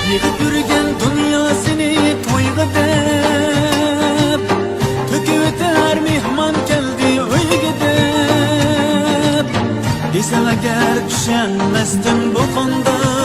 Yig'ib yurgan dunyosini to'yga deb, to'kib o'tar mehmon keldi uyga deb. Desam agar tushunmasdim bu qonda